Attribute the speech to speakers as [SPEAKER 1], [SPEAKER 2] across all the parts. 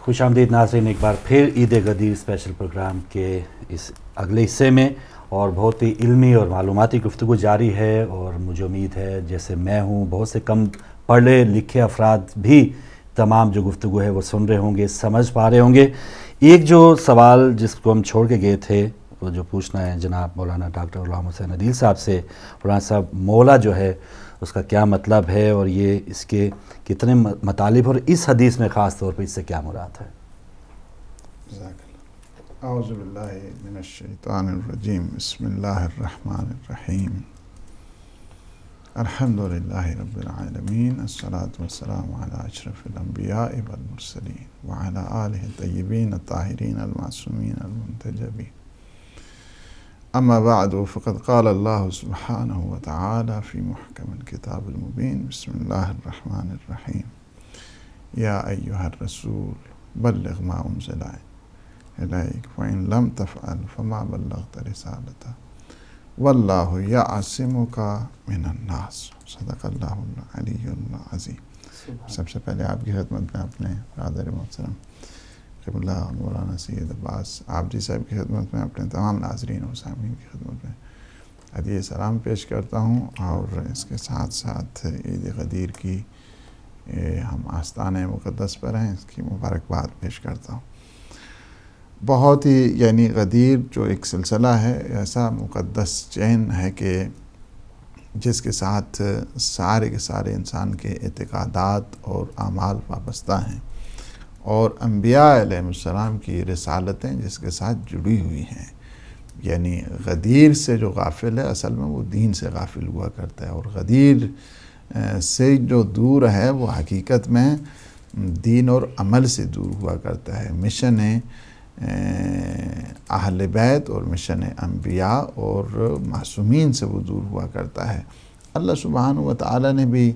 [SPEAKER 1] خوش آمدید ناظرین، ایک بار پھر عید غدیر اسپیشل پروگرام کے اس اگلے حصے میں، اور بہت ہی علمی اور معلوماتی گفتگو جاری ہے، اور مجھے امید ہے جیسے میں ہوں بہت سے کم پڑھے لکھے افراد بھی تمام جو گفتگو ہے وہ سن رہے ہوں گے، سمجھ پا رہے ہوں گے۔ ایک جو سوال جس کو ہم چھوڑ کے گئے تھے وہ جو پوچھنا ہے جناب مولانا ڈاکٹر غلام حسین عدیل صاحب سے، مولانا صاحب مولا جو ہے اس کا کیا مطلب ہے، اور یہ اس کے کتنے مطالب، اور اس حدیث میں خاص طور پہ اس سے کیا مراد ہے؟
[SPEAKER 2] اعوذ باللہ من الشیطان الرجیم، بسم اللہ الرحمن الرحیم، الحمدللہ رب العالمین، الصلاۃ والسلام علی اشرف الانبیاء والمرسلین وعلی آلہ الطیبین الطاہرین المعصومین المنتجبین، اما بعد فقد قال اللہ سبحانہ وتعالی فی محکم الکتاب المبین، بسم اللہ الرحمن الرحیم، یا ایہا الرسول بلغ ما انزل الیک وَإِن لَمْ تَفْعَلْ فَمَا بَلَّغْتَ رِسَالَتَهُ وَاللَّهُ يَعْصِمُكَ مِنَ النَّاسِ، صدق اللہ العلی العظیم۔ سب سے پہلے آپ کی خدمت میں اپنے برادر محترم قبلہ مولانا سید عباس عابدی صاحب کی خدمت میں، اپنے تمام ناظرین و سامعین کی خدمت میں ہدیہ سلام پیش کرتا ہوں، اور اس کے ساتھ ساتھ عید غدیر کی ہم آستانِ مقدس پر ہیں، اس کی مبارکباد پیش کرتا ہوں۔ بہت ہی غدیر جو ایک سلسلہ ہے، ایسا مقدس چین ہے کہ جس کے ساتھ سارے کے سارے انسان کے اعتقادات اور اعمال وابستہ ہیں، اور انبیاء علیہ السلام کی رسالتیں جس کے ساتھ جڑی ہوئی ہیں۔ یعنی غدیر سے جو غافل ہے اصل میں وہ دین سے غافل ہوا کرتا ہے، اور غدیر سے جو دور ہے وہ حقیقت میں دین اور عمل سے دور ہوا کرتا ہے۔ مشن اہل بیت اور مشن انبیاء اور معصومین سے وہ دور ہوا کرتا ہے۔ اللہ سبحانہ و تعالی نے بھی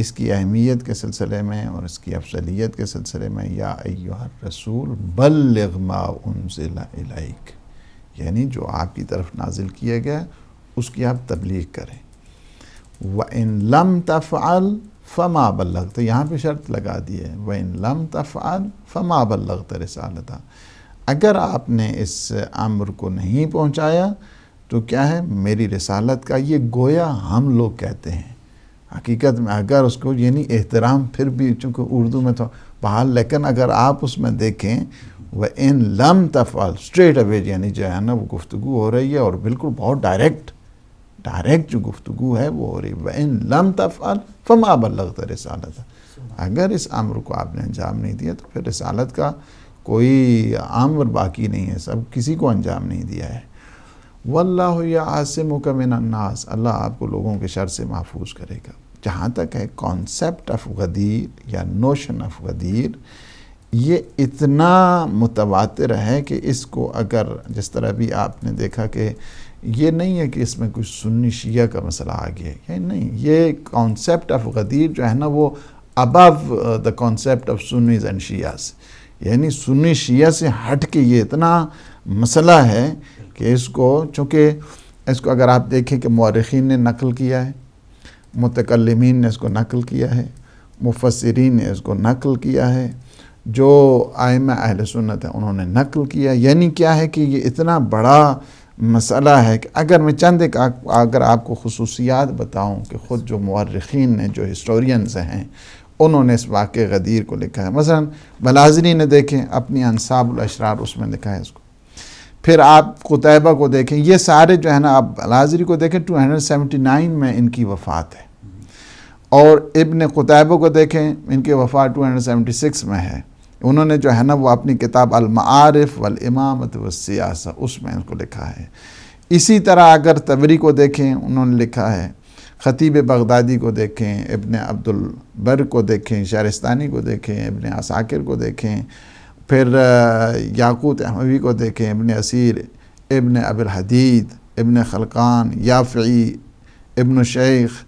[SPEAKER 2] اس کی اہمیت کے سلسلے میں اور اس کی افضلیت کے سلسلے میں یا ایھا الرسول بلغ ما انزل الیک، یعنی جو آپ کی طرف نازل کیا گیا اس کی آپ تبلیغ کریں۔ وَإِن لَمْ تَفْعَلْ فَمَا بَلَّغْتَ، یہاں پہ شرط لگا دی ہے، وَإِن لَمْ تَفْعَلْ فَمَا بَلَّغْتَ رِسَالَتَهُ، اگر آپ نے اس امر کو نہیں پہنچایا تو کیا ہے، میری رسالت کا یہ گویا ہم لوگ کہتے ہیں۔ حقیقت میں اگر اس کو یعنی احترام پھر بھی چونکہ اردو میں تو بحال، لیکن اگر آپ اس میں دیکھیں وَإِن لَمْ تَفْعَلْ اسٹریٹ اوے، یعنی جو ہے نا وہ گفتگو ہو رہی ہے، اور بالکل بہت ڈائریکٹ جو گفتگو ہے وہ ہو رہی ہے، وَإِن لَمْ تَفْعَلْ فَمَا بَلَّغْتَ رِسَالَتَهُ، اگر اس امر کو آپ نے انجام نہیں دیا تو پھر رسالت کا کوئی امر باقی نہیں ہے، سب کسی کو انجام نہیں دیا ہے۔ وَاللَّهُ يَعْصِمُكَ مِنَ النَّاسِ، اللہ آپ کو لوگوں کے شر سے محفوظ کرے گا۔ جہاں تک ہے کانسیپٹ آف غدیر یا نوشن آف غدیر، یہ اتنا متواتر ہے کہ اس کو اگر جس طرح بھی آپ نے دیکھا کہ یہ نہیں ہے کہ اس میں کچھ سنی شیعہ کا مسئلہ آ گیا ہے، یہ نہیں، یہ کانسیپٹ آف غدیر جو ہے نا وہ about the concept of Sunnis and Shias, یعنی سنی شیعہ سے ہٹ کے یہ اتنا مسئلہ ہے کہ اس کو، چونکہ اس کو اگر آپ دیکھیں کہ مورخین نے نقل کیا ہے، متکلمین نے اس کو نقل کیا ہے، مفسرین نے اس کو نقل کیا ہے، جو ائمہ اہل سنت ہیں انہوں نے نقل کیا، یعنی کیا ہے کہ یہ اتنا بڑا مسئلہ ہے کہ اگر میں چند ایک اگر آپ کو خصوصیات بتاؤں کہ خود جو مورخین نے، جو ہسٹورینز ہیں، انہوں نے اس واقع غدیر کو لکھا ہے۔ مثلا بلازری نے دیکھیں اپنی انصاب الاشرار، اس میں لکھا ہے اس کو۔ پھر آپ قتیبہ کو دیکھیں، یہ سارے جو ہے نا، آپ بلازری کو دیکھیں 279 میں ان کی وفات ہے، اور ابن قتیبہ کو دیکھیں ان کی وفات 276 میں ہے۔ انہوں نے جو ہے نا وہ اپنی کتاب المعارف والامامۃ والسیاسہ اس میں اس کو لکھا ہے۔ اسی طرح اگر طبری کو دیکھیں، انہوں نے لکھا ہے۔ خطیب بغدادی کو دیکھیں، ابن عبد البر کو دیکھیں، شہرستانی کو دیکھیں، ابن عساکر کو دیکھیں، پھر یاقوت احموی کو دیکھیں، ابن اسیر، ابن ابی الحدید، ابن خلقان، یافعی، ابن شیخ،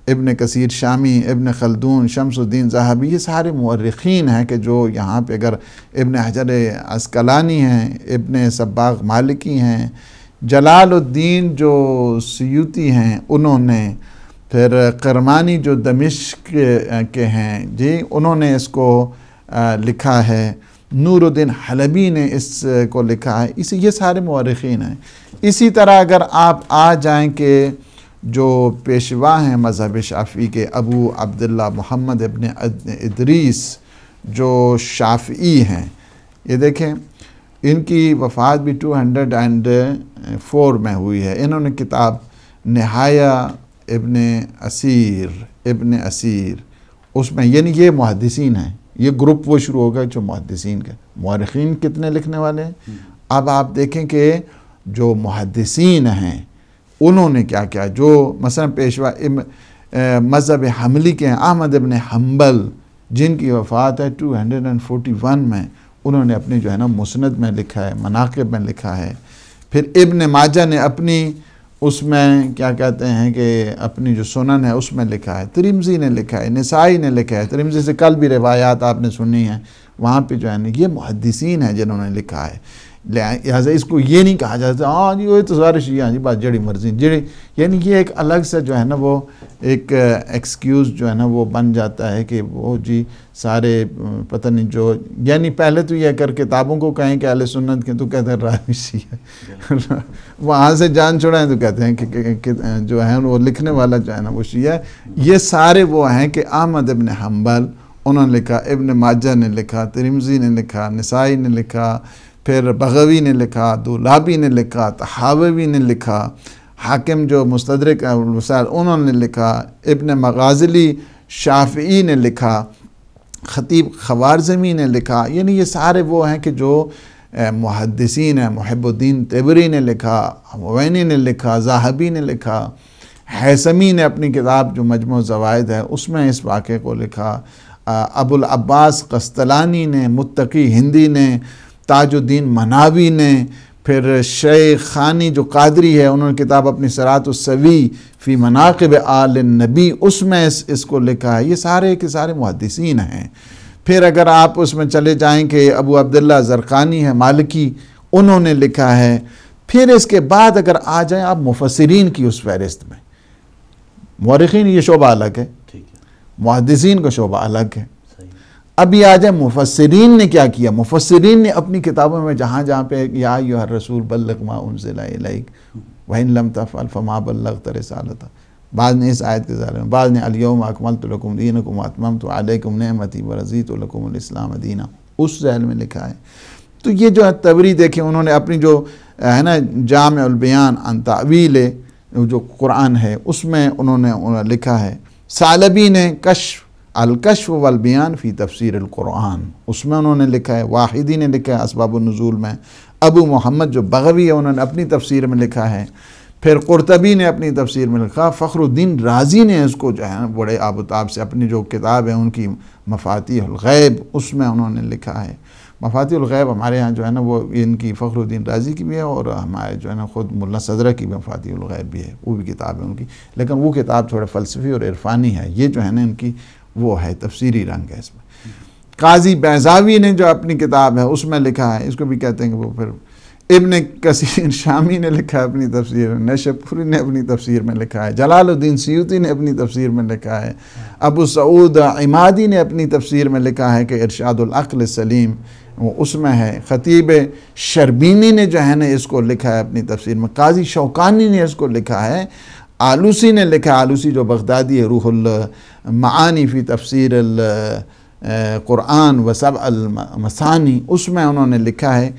[SPEAKER 2] ابن کثیر شامی، ابن خلدون، شمس الدین ذہبی، یہ سارے مورخین ہیں کہ جو یہاں پہ، اگر ابن حجر عسقلانی ہیں، ابن صباغ مالکی ہیں، جلال الدین جو سیوطی ہیں انہوں نے، پھر کرمانی جو دمشق کے ہیں جی، انہوں نے اس کو لکھا ہے، نور الدین حلبی نے اس کو لکھا ہے، یہ سارے مورخین ہیں۔ اسی طرح اگر آپ آ جائیں کہ جو پیشوا ہیں مذہب شافعی کے، ابو عبداللہ محمد ابن ادریس جو شافعی ہیں، یہ دیکھیں ان کی وفات بھی 204 میں ہوئی ہے۔ انہوں نے کتاب نہایہ ابن اسیر اس میں، یعنی یہ محدثین ہیں، یہ گروپ وہ شروع ہوگا جو محدثین کے، مورخین کتنے لکھنے والے ہیں۔ اب آپ دیکھیں کہ جو محدثین ہیں انہوں نے کیا کیا، جو مثلا پیشوا مذہب حنبلی کے ہیں احمد ابن حنبل، جن کی وفات ہے 241 میں، انہوں نے اپنی جو ہے نا مسند میں لکھا ہے، مناقب میں لکھا ہے۔ پھر ابن ماجہ نے اپنی اس میں کیا کہتے ہیں کہ اپنی جو سنن ہے اس میں لکھا ہے، ترمذی نے لکھا ہے، نسائی نے لکھا ہے، ترمذی سے کل بھی روایات آپ نے سنی ہیں، وہاں پہ جو ہے نا یہ محدثین ہیں جنہوں نے لکھا ہے۔ لہٰذا اس کو یہ نہیں کہا جاتا ہاں جی وہ تو سارے شیعہ جی بات جڑی مرضی جڑی، یعنی یہ ایک الگ سے جو ہے نا وہ ایک ایکسکیوز جو ہے نا وہ بن جاتا ہے کہ وہ جی سارے پتہ نہیں جو، یعنی پہلے تو یہ اگر کتابوں کو کہیں کہ اہل سنت کے تو کہتے ہیں راوی شیعہ، وہاں سے جان چھڑائیں تو کہتے ہیں کہ جو ہے وہ لکھنے والا جو ہے نا وہ شیعہ ہے۔ یہ سارے وہ ہیں کہ احمد ابن حنبل انہوں نے لکھا، ابن ماجہ نے لکھا، ترمذی نے لکھا، نسائی نے لکھا، پھر بغوی نے لکھا، دولابی نے لکھا، طحاوی نے لکھا، حاکم جو مستدرک الوسائل انہوں نے لکھا، ابن مغازلی شافعی نے لکھا، خطیب خوارزمی نے لکھا، یعنی یہ سارے وہ ہیں کہ جو محدثین ہیں۔ محب الدین طبری نے لکھا، عوینی نے لکھا، ذاہبی نے لکھا، حیثمی نے اپنی کتاب جو مجموع زوائد ہے اس میں اس واقعے کو لکھا، ابو العباس قسطلانی نے، متقی ہندی نے، تاج الدین مناوی نے، پھر شیخ خانی جو قادری ہے انہوں نے کتاب اپنی صراط السوی فی مناقب آل النبی اس میں اس کو لکھا ہے۔ یہ سارے کے سارے محدثین ہیں۔ پھر اگر آپ اس میں چلے جائیں کہ ابو عبداللہ زرقانی ہے مالکی، انہوں نے لکھا ہے۔ پھر اس کے بعد اگر آ جائیں آپ مفسرین کی اس فہرست میں، مورخین یہ شعبہ الگ ہے، محدثین کا شعبہ الگ ہے۔ ابھی آ جائے مفسرین نے کیا کیا، مفسرین نے اپنی کتابوں میں جہاں جہاں پہ یا ایھا الرسول بلغ ما انزل الیک وان لم تفعل فما بلغت رسالتہ، بعض نے اس آیت کے ذریعے میں، بعض نے الیوم اکملت لکم دینکم واتممت علیکم نعمتی ورضیت لکم الاسلام دینا، اس ذیل میں لکھا ہے۔ تو یہ جو ہے طبری دیکھیں انہوں نے اپنی جو ہے نا جامع البیان عن تاویل جو قرآن ہے اس میں انہوں نے لکھا ہے۔ ثعلبی نے الکشف والبیان فی تفسیر القرآن اس میں انہوں نے لکھا ہے۔ واحدی نے لکھا ہے اسباب النزول میں۔ ابو محمد جو بغوی ہے انہوں نے اپنی تفسیر میں لکھا ہے۔ پھر قرطبی نے اپنی تفسیر میں لکھا۔ فخر الدین رازی نے اس کو جو ہے نا بڑے آب و تاب سے اپنی جو کتاب ہے ان کی مفاتیح الغیب اس میں انہوں نے لکھا ہے۔ مفاتیح الغیب ہمارے ہاں جو ہے نا وہ ان کی فخر الدین رازی کی بھی ہے، اور ہمارے جو ہے نا خود ملا صدرہ کی مفاتیح الغیب بھی ہے، وہ بھی کتاب ہے ان کی، لیکن وہ کتاب تھوڑے فلسفی اور عرفانی ہے، یہ جو ہے نا ان کی وہ ہے تفسیری رنگ ہے اس میں۔ قاضی بیضاوی نے جو اپنی کتاب ہے اس میں لکھا ہے، اس کو بھی کہتے ہیں کہ وہ پھر ابن کثیر شامی نے لکھا ہے اپنی تفسیر میں، نشپوری نے اپنی تفسیر میں لکھا ہے، جلال الدین سیوطی نے اپنی تفسیر میں لکھا ہے، ابو سعود عمادی نے اپنی تفسیر میں لکھا ہے کہ ارشاد العقل السلیم وہ اس میں ہے، خطیب شربینی نے جو ہے نا اس کو لکھا ہے اپنی تفسیر میں، قاضی شوکانی نے اس کو لکھا ہے، آلوسی نے لکھا ہے، آلوسی جو بغدادی ہے، روح المعانی فی تفسیر القرآن و سبع المثانی اس میں انہوں نے لکھا ہے۔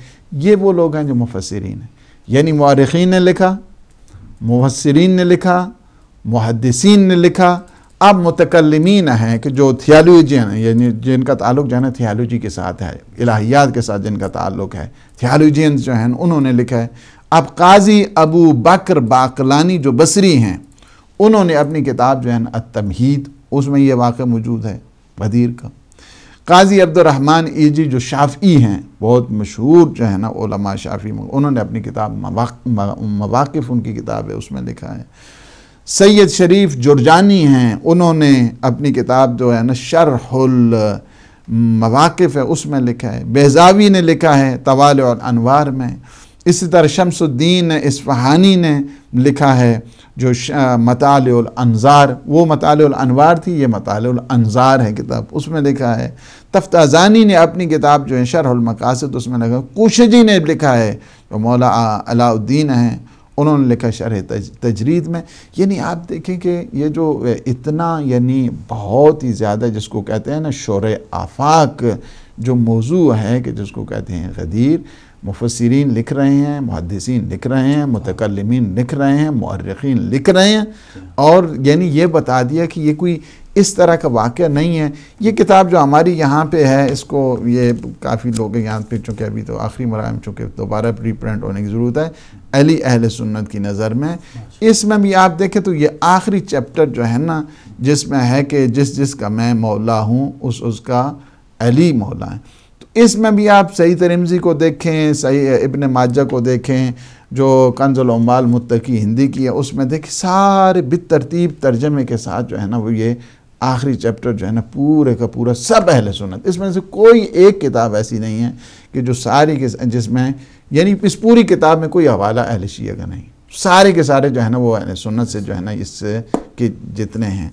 [SPEAKER 2] یہ وہ لوگ ہیں جو مفسرین ہیں، یعنی مورخین نے لکھا، مفسرین نے لکھا، محدثین نے لکھا۔ اب متکلمین ہیں کہ جو تھیالوجین ہیں، یعنی جن کا تعلق جو ہے نا تھیالوجی کے ساتھ ہے، الہیات کے ساتھ جن کا تعلق ہے، تھیالوجینز جو ہیں انہوں نے لکھا ہے۔ اب قاضی ابو بکر باقلانی جو بصری ہیں انہوں نے اپنی کتاب جو ہے نا التمہید اس میں یہ واقعہ موجود ہے بدیر کا۔ قاضی عبد الرحمن ایجی جو شافعی ہیں، بہت مشہور جو ہے نا علماء شافعی، انہوں نے اپنی کتاب مواقف ان کی کتاب ہے اس میں لکھا ہے۔ سید شریف جرجانی ہیں، انہوں نے اپنی کتاب جو ہے نا شرح المواقف ہے اس میں لکھا ہے۔ بیضاوی نے لکھا ہے طوالع الانوار میں۔ اسی طرح شمس الدین اصفہانی نے لکھا ہے جو مطالع الانظار، وہ مطالع الانوار تھی، یہ مطالع الانظار ہے کتاب، اس میں لکھا ہے۔ تفتازانی نے اپنی کتاب جو ہے شرح المقاصد، اس میں لکھا۔ کوشجی نے لکھا ہے جو مولا علاء الدین ہیں، انہوں نے لکھا شرح تجرید میں۔ یعنی آپ دیکھیں کہ یہ جو اتنا یعنی بہت ہی زیادہ جس کو کہتے ہیں نا شورِ آفاق جو موضوع ہے کہ جس کو کہتے ہیں غدیر، مفسرین لکھ رہے ہیں، محدثین لکھ رہے ہیں، متکلمین لکھ رہے ہیں، مؤرخین لکھ رہے ہیں، اور یعنی یہ بتا دیا کہ یہ کوئی اس طرح کا واقعہ نہیں ہے۔ یہ کتاب جو ہماری یہاں پہ ہے، اس کو یہ کافی لوگ یہاں پہ چونکہ ابھی تو آخری مراحل چونکہ دوبارہ پری پرنٹ ہونے کی ضرورت ہے علی اہل سنت کی نظر میں، اس میں بھی آپ دیکھیں تو یہ آخری چیپٹر جو ہے نا جس میں ہے کہ جس کا میں مولا ہوں اس کا علی مولا ہے۔ تو اس میں بھی آپ صحیح ترمذی کو دیکھیں، صحیح ابن ماجہ کو دیکھیں، جو کنز العمال متقی ہندی کی ہے، اس میں دیکھیں سارے بالترتیب ترجمے کے ساتھ جو ہے نا وہ یہ آخری چیپٹر جو ہے نا پورے کا پورا سب اہل سنت، اس میں سے کوئی ایک کتاب ایسی نہیں ہے کہ جو ساری جس میں یعنی اس پوری کتاب میں کوئی حوالہ اہل شیعہ کا نہیں، سارے کے سارے جو ہے نا وہ اہل سنت سے جو ہے نا اس سے کہ جتنے ہیں۔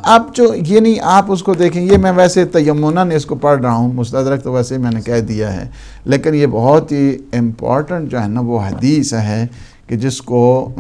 [SPEAKER 2] اب جو یہ نہیں آپ اس کو دیکھیں، یہ میں ویسے تیمناً اس کو پڑھ رہا ہوں، مستدرک تو ویسے میں نے کہہ دیا ہے، لیکن یہ بہت ہی امپورٹنٹ جو ہے نا وہ حدیث ہے کہ جس کو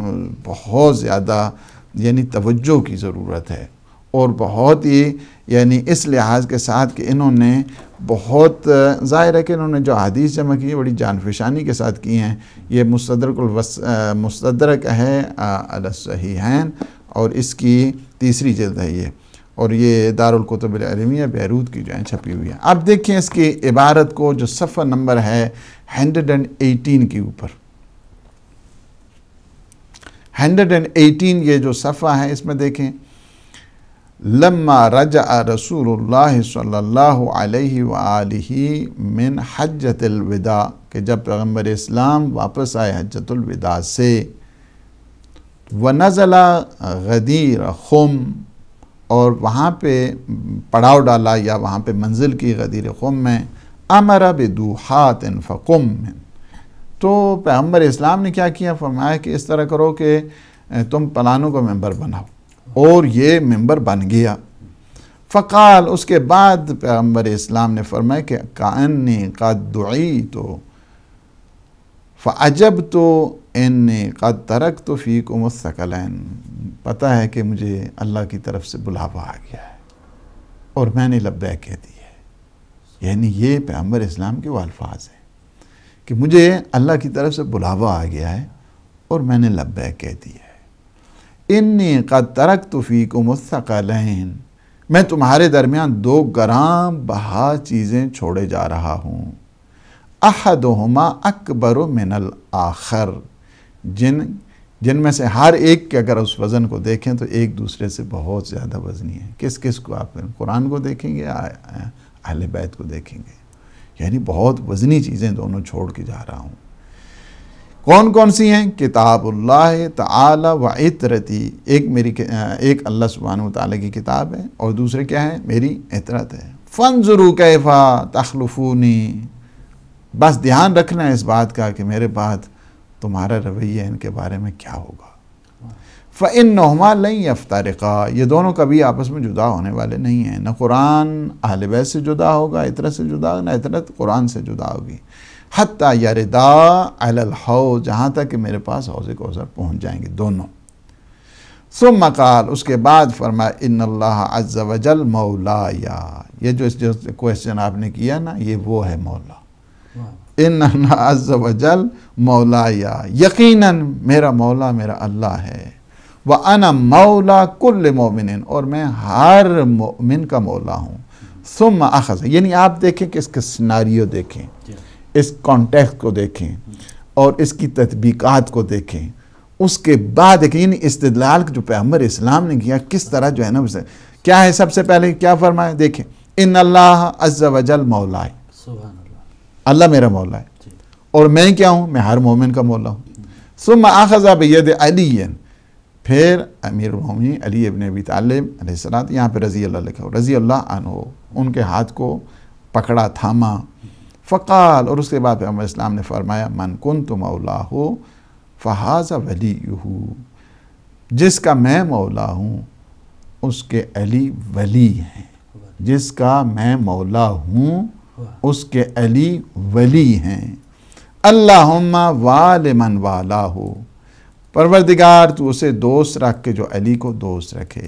[SPEAKER 2] بہت زیادہ یعنی توجہ کی ضرورت ہے، اور بہت ہی یعنی اس لحاظ کے ساتھ کہ انہوں نے بہت ظاہر ہے کہ انہوں نے جو حدیث جمع کی ہے بڑی جانفشانی کے ساتھ کی ہیں۔ یہ مستدرک ہے علی الصحیحین، اور اس کی تیسری جلد ہے یہ، اور یہ دارالکتب العلمیہ بیروت کی جو ہے چھپی ہوئی ہے۔ اب دیکھیں اس کی عبارت کو، جو صفحہ نمبر ہے 118 کے اوپر، 118 یہ جو صفحہ ہے اس میں دیکھیں، لما رجع رسول اللہ صلی اللہ علیہ وآلہ من حجۃ الوداع، کہ جب پیغمبر اسلام واپس آئے حجۃ الوداع سے، ونزل غدیر خم، اور وہاں پہ پڑاؤ ڈالا یا وہاں پہ منزل کی غدیر خم میں، امر بدوحات فقم، تو پیغمبر اسلام نے کیا کیا، فرمایا کہ اس طرح کرو کہ تم پلانوں کو ممبر بناؤ، اور یہ ممبر بن گیا۔ فقال، اس کے بعد پیغمبر اسلام نے فرمایا کہ کأنی قد دعیت فعجبت انی قد ترکت فیکم الثقلین، پتہ ہے کہ مجھے اللہ کی طرف سے بلاوا آ گیا ہے اور میں نے لبیک کہہ دی ہے۔ یعنی یہ پیغمبر اسلام کے وہ الفاظ ہیں کہ مجھے اللہ کی طرف سے بلاوا آ گیا ہے اور میں نے لبیک کہہ دی ہے۔ انی قد ترکت فیکم الثقلین، میں تمہارے درمیان دو گراں بہا چیزیں چھوڑے جا رہا ہوں، احدہما اکبر من الآخر، جن میں سے ہر ایک کے اگر اس وزن کو دیکھیں تو ایک دوسرے سے بہت زیادہ وزنی ہے۔ کس کو آپ قرآن کو دیکھیں گے، اہل بیت کو دیکھیں گے، یعنی بہت وزنی چیزیں دونوں چھوڑ کے جا رہا ہوں۔ کون سی ہیں؟ کتاب اللہ تعالی و عطرتی، ایک اللہ سبحانہ وتعالی کی کتاب ہے، اور دوسرے کیا ہے؟ میری عطرت ہے۔ فانظروا کیف تخلفونی، بس دھیان رکھنا ہے اس بات کا کہ میرے بعد تمہارا رویہ ان کے بارے میں کیا ہوگا۔ فإنہما لن یفترقا، یہ دونوں کبھی آپس میں جدا ہونے والے نہیں ہیں، نہ قرآن اہل بیت سے جدا ہوگا، عطرت سے جدا ہوگا، نہ عطرت قرآن سے جدا ہوگی، حتی یردا علی الحوض، جہاں تک کہ میرے پاس حوض کوثر پہنچ جائیں گے دونوں۔ ثم قال، اس کے بعد فرمایا، ان اللہ عز وجل مولایا، یہ جو کویسچن آپ نے کیا نا، یہ وہ ہے مولا۔ ان اللہ عز وجل مولایا، یقیناً میرا مولا میرا اللہ ہے، وَأَنَا مولا کل مومن، اور میں ہر مومن کا مولا ہوں۔ ثم اخذ، یعنی آپ دیکھیں کہ اس کا سیناریو دیکھیں، اس کانٹیکسٹ کو دیکھیں اور اس کی تطبیقات کو دیکھیں، اس کے بعد دیکھیں یعنی استدلال جو پیغمبر اسلام نے کیا کس طرح جو ہے نا کیا ہے، سب سے پہلے کیا فرمایا، دیکھیں، ان اللہ عز وجل مولا ہے، اللہ میرا مولا ہے، اور میں کیا ہوں؟ میں ہر مومن کا مولا ہوں۔ ثم اخذ بید علی، پھر امیر المومنین علی ابن ابی طالب علیہ السلام، یہاں پہ رضی اللہ لکھا ہو، رضی اللہ عنہ، ان کے ہاتھ کو پکڑا، تھاما۔ فقال، اور اس کے بعد پیغمبر اسلام نے فرمایا من کنت مولاہ فہذا ولیہ، جس کا میں مولا ہوں اس کے علی ولی ہیں، جس کا میں مولا ہوں اس کے علی ولی ہیں۔ اللہم وال من والاہ، پروردگار تو اسے دوست رکھ کے جو علی کو دوست رکھے،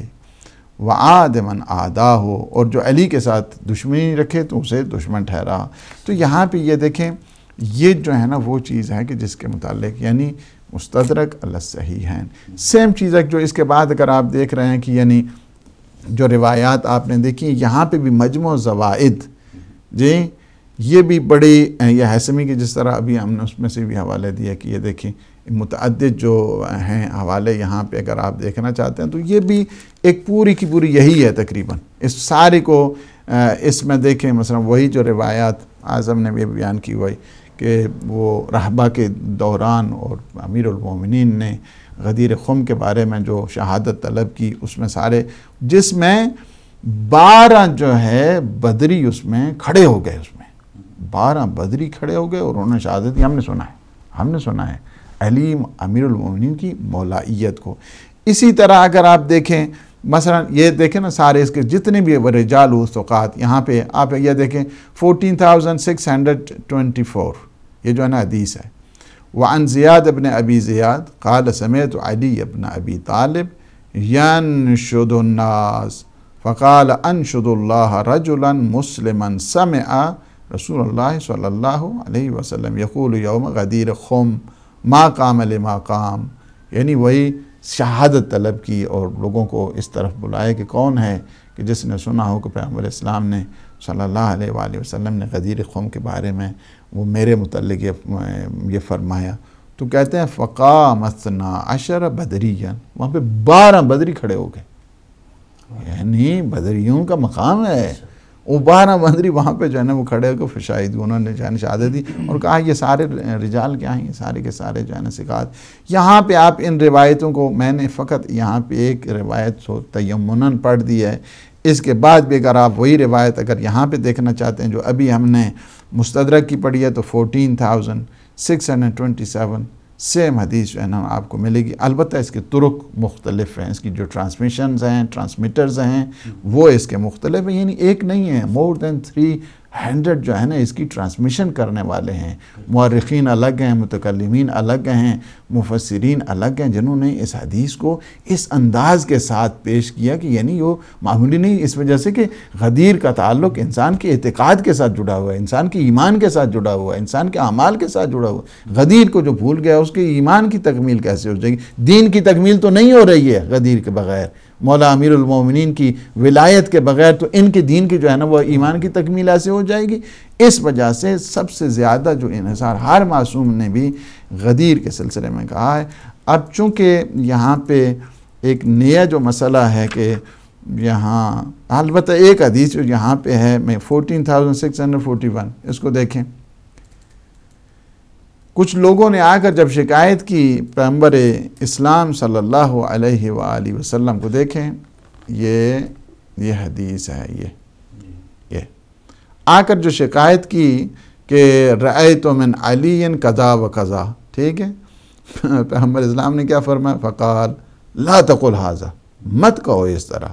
[SPEAKER 2] وعاد من عاداہ، اور جو علی کے ساتھ دشمنی رکھے تو اسے دشمن ٹھہرا۔ تو یہاں پہ یہ دیکھیں، یہ جو ہے نا وہ چیز ہے کہ جس کے متعلق یعنی مستدرک علی الصحیحین، سیم چیز ہے جو اس کے بعد اگر آپ دیکھ رہے ہیں کہ یعنی جو روایات آپ نے دیکھی یہاں پہ بھی مجموع زوائد، جی یہ بھی بڑی، یہ حیثمی کی جس طرح ابھی ہم نے اس میں سے بھی حوالے دیا کہ یہ دیکھیں متعدد جو ہیں حوالے یہاں پہ اگر آپ دیکھنا چاہتے ہیں تو یہ بھی ایک پوری کی پوری یہی ہے تقریباً، اس ساری کو اس میں دیکھیں مثلا وہی جو روایات اعظم نے بھی بیان کی ہوئی کہ وہ رہبہ کے دوران اور امیر المومنین نے غدیر خم کے بارے میں جو شہادت طلب کی، اس میں سارے، جس میں 12 جو ہے بدری اس میں کھڑے ہو گئے، اس میں 12 بدری کھڑے ہو گئے اور انہوں نے شہادت کی۔ ہم نے سنا ہے علی امیر المومنین کی مولائیت کو۔ اسی طرح اگر آپ دیکھیں مثلا یہ دیکھیں نا سارے اس کے جتنے بھی رجال و ثقات، یہاں پہ آپ یہ دیکھیں 14,624 یہ جو ہے نا حدیث ہے۔ وعن زیاد ابن ابی زیاد قال سمعت علی ابن ابی طالب ینشد الناس فقال انشد اللہ رجلا مسلما سمع رسول اللہ صلی اللہ علیہ وسلم یقول یوم غدیر خم ما قام لما قام، یعنی وہی شہادت طلب کی اور لوگوں کو اس طرف بلائے کہ کون ہے کہ جس نے سنا ہو کہ پیغمبر اسلام نے صلی اللہ علیہ وآلہ وسلم نے غدیر خم کے بارے میں وہ میرے متعلق یہ فرمایا، تو کہتے ہیں فقام 12 بدریا، وہاں پہ 12 بدری کھڑے ہو گئے، یعنی بدریوں کا مقام ہے، وہ 12 بدری وہاں پہ جو ہے نا وہ کھڑے ہو کے شاہد، انہوں نے جو ہے نا شہادت دی اور کہا یہ سارے رجال کیا ہیں، یہ سارے کے سارے جو ہے نا ثقات۔ یہاں پہ آپ ان روایتوں کو، میں نے فقط یہاں پہ ایک روایت تیمناً پڑھ دی ہے، اس کے بعد بھی اگر آپ وہی روایت اگر یہاں پہ دیکھنا چاہتے ہیں جو ابھی ہم نے مستدرک کی پڑھی ہے تو 14,627 سیم حدیث جو ہے نا آپ کو ملے گی۔ البتہ اس کے طرق مختلف ہیں، اس کی جو ٹرانسمیشنز ہیں، ٹرانسمیٹرز ہیں وہ اس کے مختلف ہیں، یعنی ایک نہیں ہے، more than 300 جو ہے نا اس کی ٹرانسمیشن کرنے والے ہیں۔ مورخین الگ ہیں، متکلمین الگ ہیں، مفسرین الگ ہیں جنہوں نے اس حدیث کو اس انداز کے ساتھ پیش کیا کہ یعنی وہ معمولی نہیں، اس وجہ سے کہ غدیر کا تعلق انسان کے اعتقاد کے ساتھ جڑا ہوا ہے، انسان کے ایمان کے ساتھ جڑا ہوا ہے، انسان کے اعمال کے ساتھ جڑا ہوا ہے۔ غدیر کو جو بھول گیا اس کے ایمان کی تکمیل کیسے ہو جائے گی؟ دین کی تکمیل تو نہیں ہو رہی ہے غدیر کے بغیر، مولا امیر المومنین کی ولایت کے بغیر تو ان کے دین کی جو ہے نا وہ ایمان کی تکمیل ایسے ہو جائے گی۔ اس وجہ سے سب سے زیادہ جو انحصار ہر معصوم نے بھی غدیر کے سلسلے میں کہا ہے۔ اب چونکہ یہاں پہ ایک نیا جو مسئلہ ہے کہ یہاں البتہ ایک حدیث جو یہاں پہ ہے، میں 14,641 اس کو دیکھیں، کچھ لوگوں نے آ کر جب شکایت کی پیغمبر اسلام صلی اللہ علیہ وآلہ وسلم کو، دیکھیں یہ حدیث ہے، یہ آ کر جو شکایت کی کہ رأیت من علی قضا و قضا، ٹھیک ہے، پیغمبر اسلام نے کیا فرمایا؟ فقال لا تقل هذا، مت کہو اس طرح،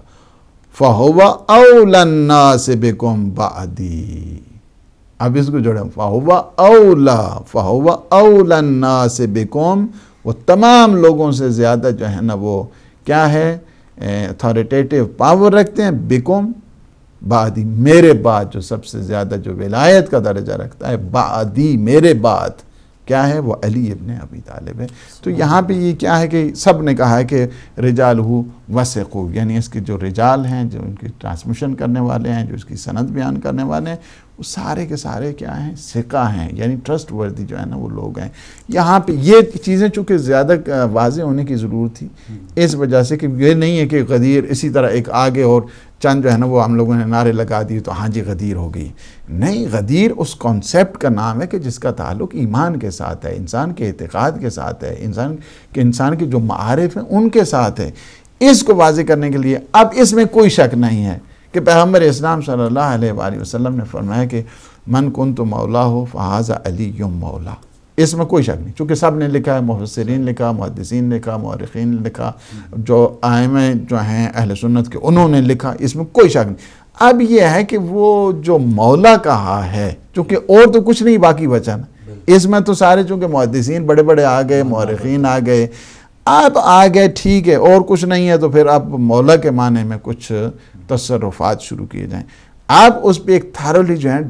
[SPEAKER 2] فهو اولى الناس بكم بعدی۔ اب اس کو جوڑیں، فَهُوَ أَوْلَى النَّاسِ بِكُمْ، وہ تمام لوگوں سے زیادہ جو ہے نا وہ کیا ہے اتھارٹیٹیو پاور رکھتے ہیں، بِكُمْ بعدی، میرے بعد جو سب سے زیادہ جو ولایت کا درجہ رکھتا ہے بعدی، میرے بعد کیا ہے وہ علی ابن ابی طالب ہے۔ تو یہاں پہ یہ کیا ہے کہ سب نے کہا ہے کہ رجالہ وثقوا، یعنی اس کے جو رجال ہیں جو ان کی ٹرانسمیشن کرنے والے ہیں، جو اس کی سند بیان کرنے والے ہیں، وہ سارے کے سارے کیا ہیں؟ ثقہ ہیں، یعنی ٹرسٹ وردی جو ہے نا وہ لوگ ہیں۔ یہاں پہ یہ چیزیں چونکہ زیادہ واضح ہونے کی ضرورت تھی، اس وجہ سے کہ یہ نہیں ہے کہ غدیر اسی طرح ایک آگے اور چند جو ہے نا وہ ہم لوگوں نے نعرے لگا دیے تو ہاں جی غدیر ہو گئی، نہیں، غدیر اس کانسیپٹ کا نام ہے کہ جس کا تعلق ایمان کے ساتھ ہے، انسان کے اعتقاد کے ساتھ ہے، انسان کے جو معارف ہیں ان کے ساتھ ہے۔ اس کو واضح کرنے کے لیے اب اس میں کوئی شک نہیں ہے کہ پیغمبر اسلام صلی اللہ علیہ وآلہ وسلم نے فرمایا کہ من کنت مولا ہو فہذا علی مولا، اس میں کوئی شک نہیں، چونکہ سب نے لکھا ہے، مفسرین لکھا، محدثین لکھا، مورخین لکھا، جو ائمہ جو ہیں اہل سنت کے انہوں نے لکھا، اس میں کوئی شک نہیں۔ اب یہ ہے کہ وہ جو مولا کہا ہے، چونکہ اور تو کچھ نہیں باقی بچا نا، اس میں تو سارے چونکہ محدثین بڑے بڑے آ گئے، مورخین آ گئے، اب آ گئے، ٹھیک ہے، اور کچھ نہیں ہے تو پھر اب مولا کے معنی میں کچھ تصرفات شروع کیے جائیں۔ اب اس پہ ایک تھارلی جو ہے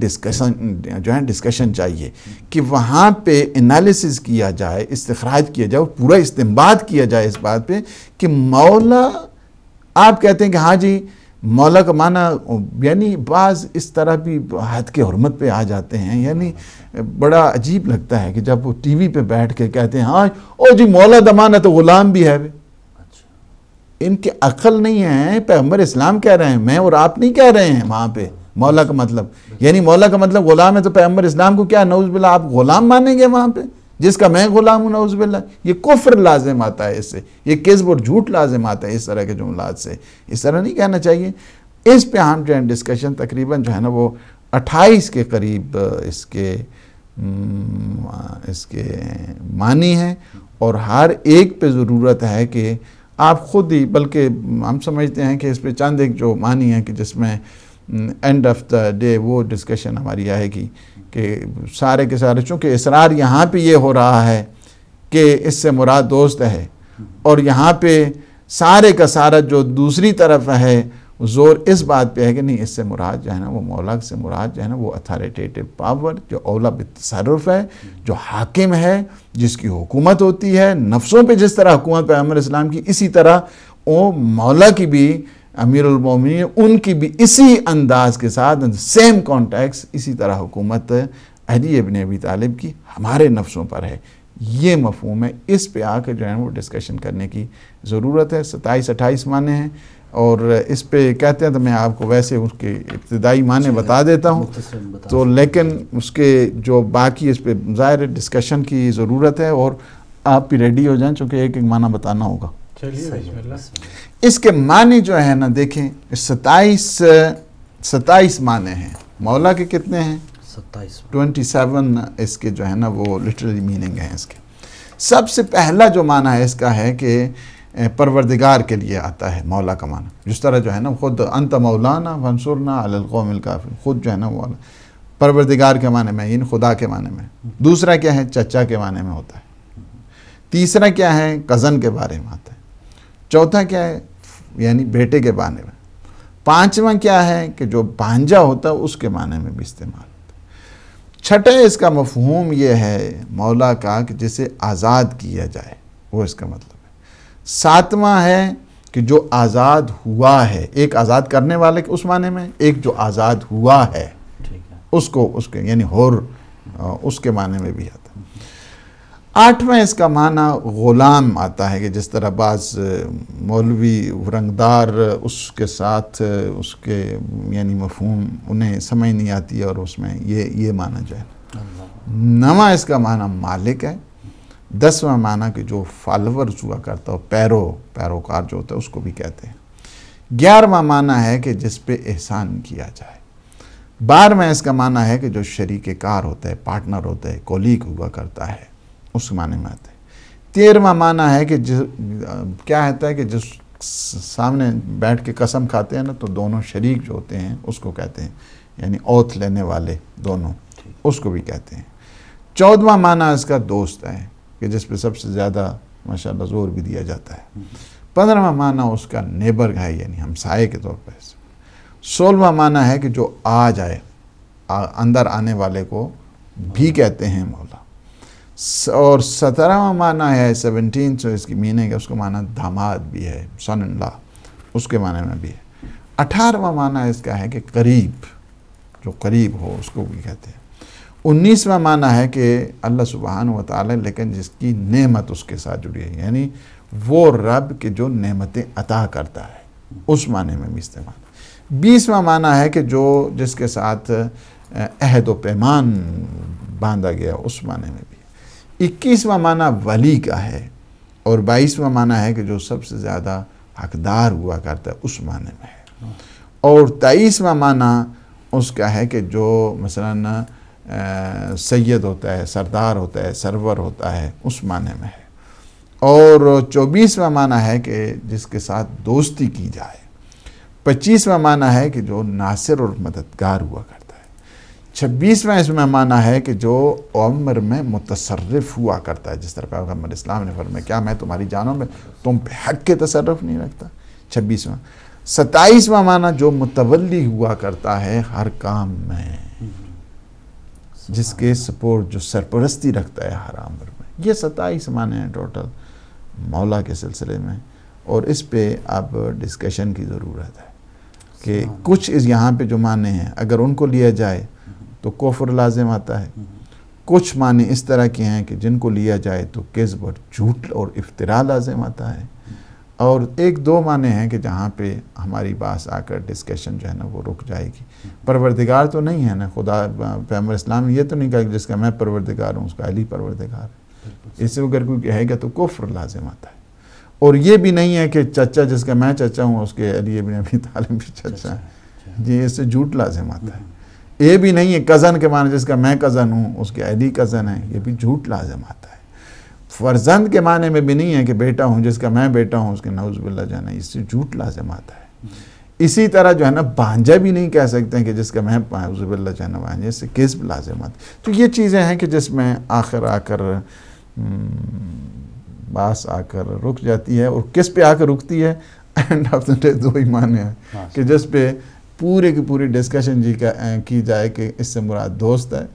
[SPEAKER 2] ڈسکشن چاہیے کہ وہاں پہ انالیسز کیا جائے، استخراج کیا جائے، پورا استنباط کیا جائے اس بات پہ کہ مولا، آپ کہتے ہیں کہ ہاں جی مولا کا معنی، یعنی بعض اس طرح بھی حد کے حرمت پہ آ جاتے ہیں، یعنی بڑا عجیب لگتا ہے کہ جب وہ ٹی وی پہ بیٹھ کے کہتے ہیں ہاں او جی مولا دمانہ تو غلام بھی ہے، ان کی عقل نہیں ہے، پیغمبر اسلام کہہ رہے ہیں، میں اور آپ نہیں کہہ رہے ہیں وہاں پہ مولا کا مطلب، یعنی مولا کا مطلب غلام ہے، تو پیغمبر اسلام کو کیا نعوذ باللہ آپ غلام مانیں گے وہاں پہ، جس کا میں غلام ہوں نعوذ باللہ؟ یہ کفر لازم آتا ہے اس سے، یہ کذب اور جھوٹ لازم آتا ہے اس طرح کے جملات سے، اس طرح نہیں کہنا چاہیے۔ اس پہ ہم جو ہے ڈسکشن تقریباً جو ہے نا وہ 28 کے قریب اس کے معنی ہیں، اور ہر ایک پہ ضرورت ہے کہ آپ خود ہی، بلکہ ہم سمجھتے ہیں کہ اس پہ چند ایک جو معنی ہیں کہ جس میں اینڈ آف دا ڈے وہ ڈسکشن ہماری آئے گی کہ سارے کے سارے، چونکہ اصرار یہاں پہ یہ ہو رہا ہے کہ اس سے مراد دوست ہے، اور یہاں پہ سارے کا سارا جو دوسری طرف ہے زور اس بات پہ ہے کہ نہیں، اس سے مراد جو ہے نا وہ مولا سے مراد جو ہے نا وہ اتھارٹیٹیو پاور، جو اولا بالتصرف ہے، جو حاکم ہے، جس کی حکومت ہوتی ہے نفسوں پہ، جس طرح حکومت پیغمبر اسلام کی، اسی طرح وہ مولا کی بھی، امیر المومنین ان کی بھی اسی انداز کے ساتھ سیم کانٹیکس، اسی طرح حکومت علی ابن ابی طالب کی ہمارے نفسوں پر ہے۔ یہ مفہوم ہے، اس پہ آ کے جو ہے وہ ڈسکشن کرنے کی ضرورت ہے۔ 27-28 معنی ہیں، اور اس پہ کہتے ہیں تو میں آپ کو ویسے اس کے ابتدائی معنی بتا دیتا ہوں، تو لیکن اس کے جو باقی اس پہ ظاہر ڈسکشن کی ضرورت ہے، اور آپ بھی ریڈی ہو جائیں چونکہ ایک ایک معنی بتانا ہوگا۔ اس کے معنی جو ہے نا دیکھیں 27 معنی ہیں، مولا کے کتنے ہیں؟ 27 اس کے جو ہے نا وہ لٹرلی میننگ ہیں اس کے۔ سب سے پہلا جو معنی ہے اس کا ہے کہ پروردگار کے لیے آتا ہے مولا کا معنی، جس طرح جو ہے نا خود انت مولانا فانصرنا علی القوم الکافرین، خود جو ہے نا مولا پروردگار کے معنی میں، یعنی خدا کے معنی میں۔ دوسرا کیا ہے؟ چچا کے معنی میں ہوتا ہے۔ تیسرا کیا ہے؟ کزن کے بارے میں آتا ہے۔ چوتھا کیا ہے؟ یعنی بیٹے کے معنی میں۔ پانچواں کیا ہے؟ کہ جو بھانجا ہوتا ہے اس کے معنی میں بھی استعمال ہوتا ہے۔ چھٹا اس کا مفہوم یہ ہے مولا کا کہ جسے آزاد کیا جائے، وہ اس کا مطلب ہے۔ ساتواں ہے کہ جو آزاد ہوا ہے، ایک آزاد کرنے والے کے اس معنی میں، ایک جو آزاد ہوا ہے اس کے یعنی حر، اس کے معنی میں بھی آتا ہے۔ آٹھواں اس کا معنی غلام آتا ہے، کہ جس طرح بعض مولوی رنگدار اس کے ساتھ اس کے یعنی مفہوم انہیں سمجھ نہیں آتی ہے، اور اس میں یہ معنی جو ہے۔ نواں اس کا معنی مالک ہے۔ 10واں معنی کہ جو فالورز ہوا کرتا ہو، پیروکار جو ہوتا ہے اس کو بھی کہتے ہیں۔ 11واں معنی ہے کہ جس پہ احسان کیا جائے۔ 12واں اس کا معنی ہے کہ جو شریک کار ہوتا ہے، پارٹنر ہوتا ہے، کولیگ ہوا کرتا ہے، اس معنی میں آتا ہے۔ 13واں معنی ہے کہ کیا ہوتا ہے کہ جس سامنے بیٹھ کے قسم کھاتے ہیں نا، تو دونوں شریک جو ہوتے ہیں اس کو کہتے ہیں، یعنی اوتھ لینے والے دونوں، اس کو بھی کہتے ہیں۔ 14واں معنی اس کا دوست ہے، کہ جس پہ سب سے زیادہ ماشاءاللہ زور بھی دیا جاتا ہے۔ 15واں معنی اس کا نیبر ہے، یعنی ہمسائے کے طور پر۔ 16واں معنی ہے کہ جو آ جائے، اندر آنے والے کو بھی کہتے ہیں مولا۔ اور 17واں معنی ہے 17 جو اس کی میننگ ہے، اس کو معنی داماد بھی ہے، سن ان لا، اس کے معنی میں بھی ہے۔ 18واں معنی اس کا ہے کہ قریب، جو قریب ہو اس کو بھی کہتے ہیں۔ 19واں معنی ہے کہ اللہ سبحانہ و تعالی، لیکن جس کی نعمت اس کے ساتھ جڑی ہے، یعنی وہ رب کے جو نعمتیں عطا کرتا ہے، اس معنی میں بھی استعمال۔ 20واں معنی ہے کہ جو جس کے ساتھ عہد و پیمان باندھا گیا، اس معنی میں بھی۔ 21واں معنی ولی کا ہے، اور 22واں معنی ہے کہ جو سب سے زیادہ حقدار ہوا کرتا ہے، اس معنی میں ہے۔ اور 23واں معنی اس کا ہے کہ جو مثلاً سید ہوتا ہے، سردار ہوتا ہے، سرور ہوتا ہے، اس معنی میں ہے۔ اور 24واں معنی ہے کہ جس کے ساتھ دوستی کی جائے۔ 25واں معنی ہے کہ جو ناصر اور مددگار ہوا کرتا ہے۔ 26واں اس میں معنی ہے کہ جو عمر میں متصرف ہوا کرتا ہے، جس طرح پیغمبر اسلام نے فرمایا کیا میں تمہاری جانوں میں تم پہ حق کے تصرف نہیں رکھتا؟ 26واں۔ 27واں معنی جو متولی ہوا کرتا ہے ہر کام میں، جس کے سپورٹ، جو سرپرستی رکھتا ہے ہر امر میں۔ یہ 27 معنی ہیں ٹوٹل مولا کے سلسلے میں، اور اس پہ اب ڈسکشن کی ضرورت ہے کہ کچھ یہاں پہ جو معنی ہیں اگر ان کو لیا جائے تو کفر لازم آتا ہے، کچھ معنی اس طرح کے ہیں کہ جن کو لیا جائے تو کذب اور جھوٹ اور افتراء لازم آتا ہے، اور ایک دو معنی ہیں کہ جہاں پہ ہماری بات آ کر ڈسکشن جو ہے نا وہ رک جائے گی۔ پروردگار تو نہیں ہے نا، خدا پیغمبر اسلام نے یہ تو نہیں کہا کہ جس کا میں پروردگار ہوں اس کا علی پروردگار ہے، اس سے اگر کوئی کہے گا تو کفر لازم آتا ہے۔ اور یہ بھی نہیں ہے کہ چچا جس کا میں چچا ہوں اس کے علی ابن ابی طالب بھی چچا ہے، جی اس سے جھوٹ لازم آتا ہے۔ یہ بھی نہیں ہے کزن کے معنی جس کا میں کزن ہوں اس کے علی کزن ہے، یہ بھی جھوٹ لازم آتا ہے۔ فرزند کے معنی میں بھی نہیں ہے کہ بیٹا ہوں جس کا میں بیٹا ہوں اس کے نعوذ باللہ جانا، اس سے جھوٹ لازم آتا ہے۔ اسی طرح جو ہے نا بھانجا بھی نہیں کہہ سکتے ہیں کہ جس کا میں نعوذ باللہ جانا بھانجا، اس سے کذب لازم آتا ہے۔ تو یہ چیزیں ہیں کہ جس میں آخر آ کر باس آ کر رک جاتی ہے، اور کس پہ آ کر رکتی ہے؟ اینڈ آف دا ڈے 2 ہی معنی ہیں کہ جس پہ پورے کی پوری ڈسکشن جی کی جائے کہ اس سے مراد دوست ہے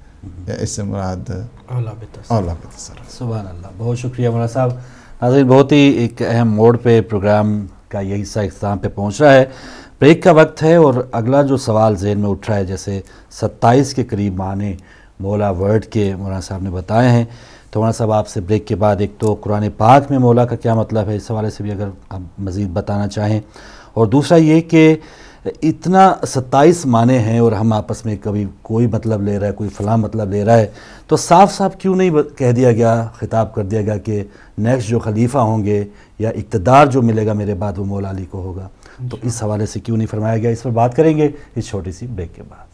[SPEAKER 2] یا اس سے مراد اولا پہ تصرف۔
[SPEAKER 1] سبحان اللہ، بہت شکریہ مولانا صاحب۔ ناظرین، بہت ہی ایک اہم موڑ پہ پروگرام کا یہ حصہ اختتام پہ پہنچ رہا ہے، بریک کا وقت ہے، اور اگلا جو سوال ذہن میں اٹھ رہا ہے، جیسے 27 کے قریب معنی مولا ورڈ کے مولانا صاحب نے بتائے ہیں، تو مولانا صاحب آپ سے بریک کے بعد ایک تو قرآن پاک میں مولا کا کیا مطلب ہے اس حوالے سے بھی اگر آپ مزید بتانا چاہیں، اور دوسرا یہ کہ اتنا 27 معنی ہیں اور ہم آپس میں کبھی کوئی مطلب لے رہا ہے، کوئی فلاں مطلب لے رہا ہے، تو صاف صاف کیوں نہیں کہہ دیا گیا، خطاب کر دیا گیا کہ نیکسٹ جو خلیفہ ہوں گے یا اقتدار جو ملے گا میرے بعد وہ مولا علی کو ہوگا؟ تو اس حوالے سے کیوں نہیں فرمایا گیا؟ اس پر بات کریں گے اس چھوٹی سی بریک کے بعد۔